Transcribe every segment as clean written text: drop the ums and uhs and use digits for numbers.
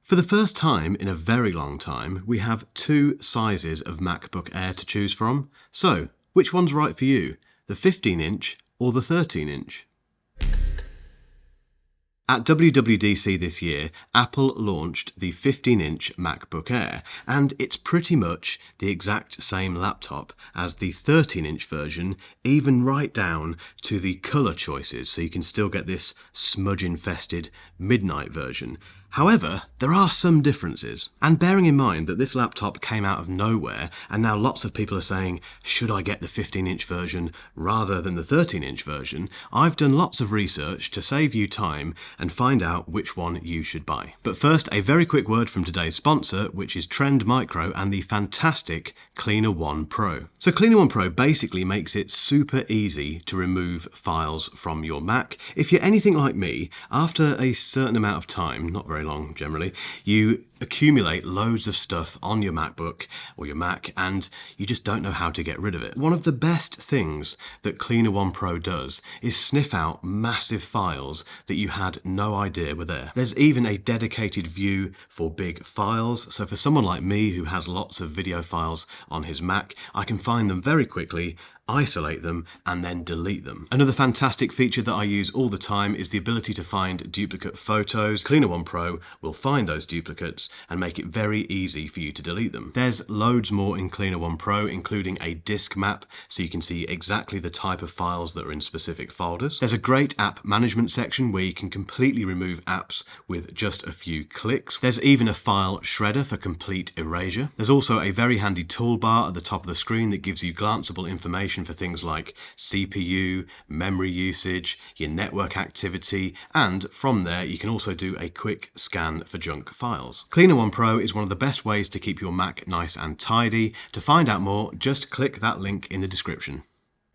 For the first time in a very long time, we have two sizes of MacBook Air to choose from. So, which one's right for you? The 15-inch or the 13-inch? At WWDC this year, Apple launched the 15-inch MacBook Air, and it's pretty much the exact same laptop as the 13-inch version, even right down to the colour choices, so you can still get this smudge-infested midnight version. However, there are some differences, and bearing in mind that this laptop came out of nowhere and now lots of people are saying, should I get the 15-inch version rather than the 13-inch version, I've done lots of research to save you time and find out which one you should buy. But first, a very quick word from today's sponsor, which is Trend Micro and the fantastic Cleaner One Pro. So Cleaner One Pro basically makes it super easy to remove files from your Mac. If you're anything like me, after a certain amount of time, not very long generally, you accumulate loads of stuff on your MacBook or your Mac and you just don't know how to get rid of it. One of the best things that Cleaner One Pro does is sniff out massive files that you had no idea were there. There's even a dedicated view for big files, so for someone like me who has lots of video files on his Mac, I can find them very quickly, isolate them, and then delete them. Another fantastic feature that I use all the time is the ability to find duplicate photos. Cleaner One Pro will find those duplicates and make it very easy for you to delete them. There's loads more in Cleaner One Pro, including a disk map, so you can see exactly the type of files that are in specific folders. There's a great app management section where you can completely remove apps with just a few clicks. There's even a file shredder for complete erasure. There's also a very handy toolbar at the top of the screen that gives you glanceable information for things like CPU, memory usage, your network activity, and from there you can also do a quick scan for junk files. Cleaner One Pro is one of the best ways to keep your Mac nice and tidy. To find out more, just click that link in the description.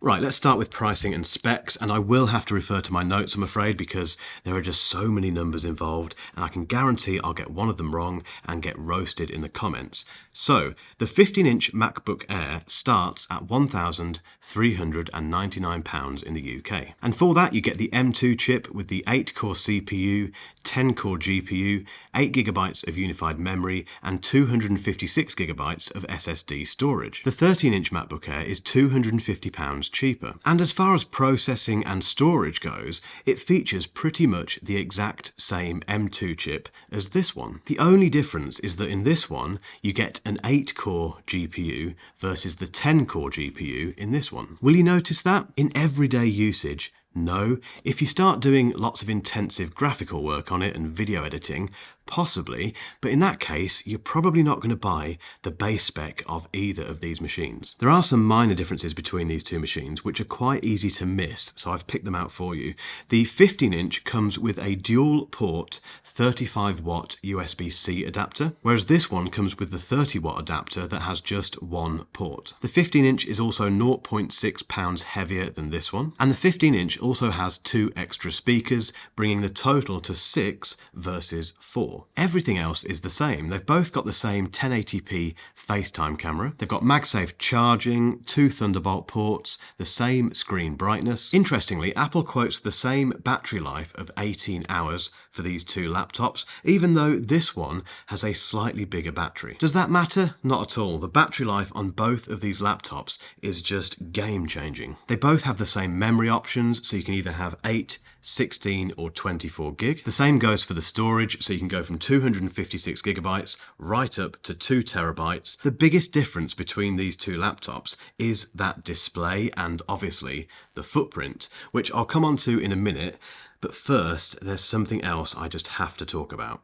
Right, let's start with pricing and specs, and I will have to refer to my notes, I'm afraid, because there are just so many numbers involved, and I can guarantee I'll get one of them wrong and get roasted in the comments. So, the 15-inch MacBook Air starts at £1,399 in the UK. And for that, you get the M2 chip with the 8-core CPU, 10-core GPU, 8GB of unified memory, and 256GB of SSD storage. The 13-inch MacBook Air is £250 cheaper. And as far as processing and storage goes, it features pretty much the exact same M2 chip as this one. The only difference is that in this one, you get an 8-core GPU versus the 10-core GPU in this one. Will you notice that? In everyday usage, no. If you start doing lots of intensive graphical work on it and video editing, possibly, but in that case, you're probably not going to buy the base spec of either of these machines. There are some minor differences between these two machines, which are quite easy to miss, so I've picked them out for you. The 15-inch comes with a dual-port 35-watt USB-C adapter, whereas this one comes with the 30-watt adapter that has just one port. The 15-inch is also 0.6 pounds heavier than this one, and the 15-inch also has 2 extra speakers, bringing the total to 6 versus 4. Everything else is the same. They've both got the same 1080p FaceTime camera. They've got MagSafe charging, 2 Thunderbolt ports, the same screen brightness. Interestingly, Apple quotes the same battery life of 18 hours for these two laptops, even though this one has a slightly bigger battery. Does that matter? Not at all. The battery life on both of these laptops is just game-changing. They both have the same memory options, so you can either have 8, 16 or 24 gig. The same goes for the storage, so you can go from 256 gigabytes right up to 2 terabytes. The biggest difference between these two laptops is that display and obviously the footprint, which I'll come on to in a minute, but first there's something else I just have to talk about.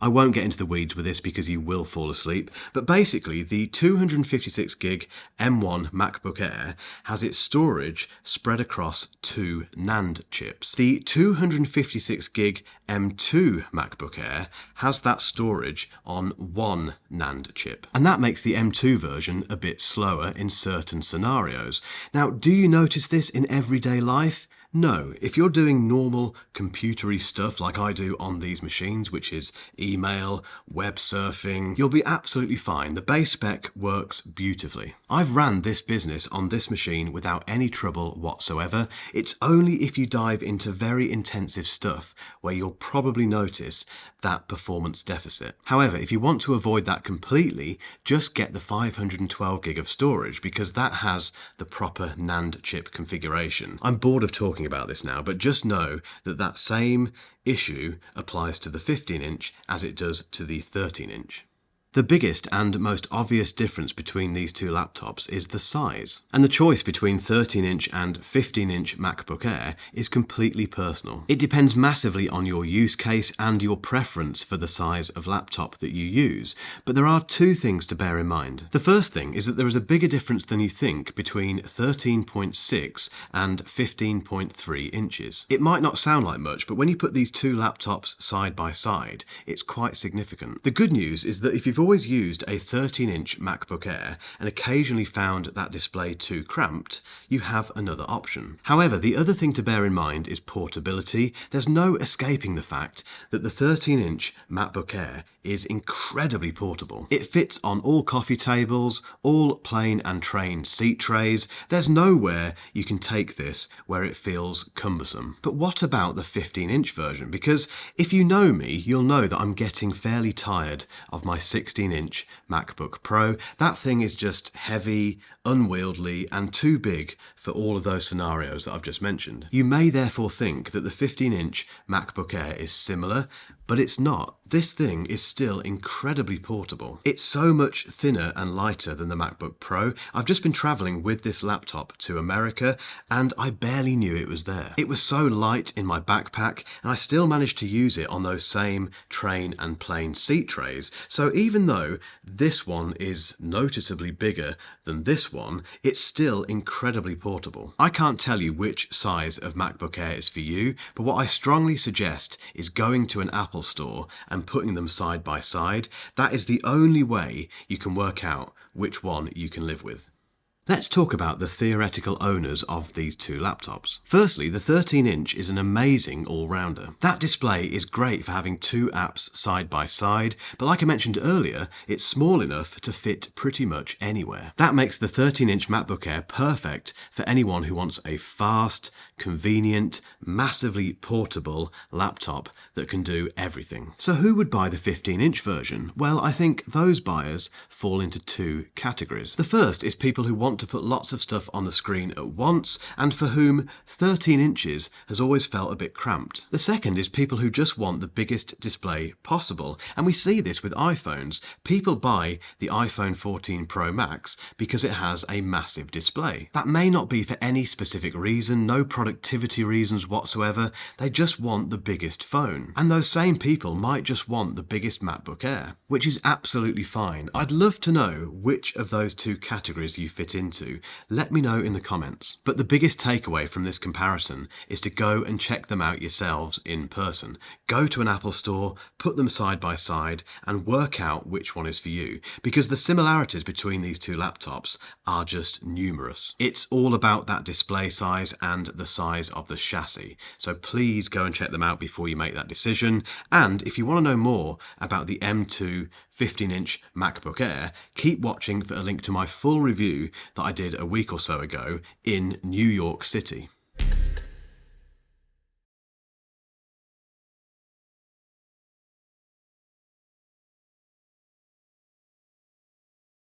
I won't get into the weeds with this because you will fall asleep, but basically the 256 gig M1 MacBook Air has its storage spread across 2 NAND chips. The 256 gig M2 MacBook Air has that storage on 1 NAND chip, and that makes the M2 version a bit slower in certain scenarios. Now, do you notice this in everyday life? No, if you're doing normal computery stuff like I do on these machines, which is email, web surfing, you'll be absolutely fine. The base spec works beautifully. I've ran this business on this machine without any trouble whatsoever. It's only if you dive into very intensive stuff where you'll probably notice that performance deficit. However, if you want to avoid that completely, just get the 512 gig of storage because that has the proper NAND chip configuration. I'm bored of talking about this now, but just know that that same issue applies to the 15-inch as it does to the 13-inch. The biggest and most obvious difference between these two laptops is the size. And the choice between 13-inch and 15-inch MacBook Air is completely personal. It depends massively on your use case and your preference for the size of laptop that you use. But there are two things to bear in mind. The first thing is that there is a bigger difference than you think between 13.6 and 15.3 inches. It might not sound like much, but when you put these two laptops side by side, it's quite significant. The good news is that if you've always used a 13-inch MacBook Air and occasionally found that display too cramped, you have another option. However, the other thing to bear in mind is portability. There's no escaping the fact that the 13-inch MacBook Air is incredibly portable. It fits on all coffee tables, all plane and train seat trays. There's nowhere you can take this where it feels cumbersome. But what about the 15-inch version? Because if you know me, you'll know that I'm getting fairly tired of my 16-inch MacBook Pro. That thing is just heavy, unwieldy, and too big for all of those scenarios that I've just mentioned. You may therefore think that the 15-inch MacBook Air is similar, but it's not. This thing is still incredibly portable. It's so much thinner and lighter than the MacBook Pro. I've just been traveling with this laptop to America and I barely knew it was there. It was so light in my backpack and I still managed to use it on those same train and plane seat trays. So even though this one is noticeably bigger than this one, it's still incredibly portable. I can't tell you which size of MacBook Air is for you, but what I strongly suggest is going to an Apple store and putting them side by side. That is the only way you can work out which one you can live with. Let's talk about the theoretical owners of these two laptops. Firstly, the 13-inch is an amazing all-rounder. That display is great for having two apps side by side, but like I mentioned earlier, it's small enough to fit pretty much anywhere. That makes the 13-inch MacBook Air perfect for anyone who wants a fast, convenient, massively portable laptop that can do everything. So who would buy the 15-inch version? Well, I think those buyers fall into two categories. The first is people who want to put lots of stuff on the screen at once and for whom 13 inches has always felt a bit cramped. The second is people who just want the biggest display possible, and we see this with iPhones. People buy the iPhone 14 Pro Max because it has a massive display. That may not be for any specific reason, no productivity reasons whatsoever, they just want the biggest phone. And those same people might just want the biggest MacBook Air, which is absolutely fine. I'd love to know which of those two categories you fit into. Let me know in the comments. But the biggest takeaway from this comparison is to go and check them out yourselves in person. Go to an Apple store, put them side by side, and work out which one is for you, because the similarities between these two laptops are just numerous. It's all about that display size and the size of the chassis. So please go and check them out before you make that decision. And if you want to know more about the M2 15-inch MacBook Air, keep watching for a link to my full review that I did a week or so ago in New York City.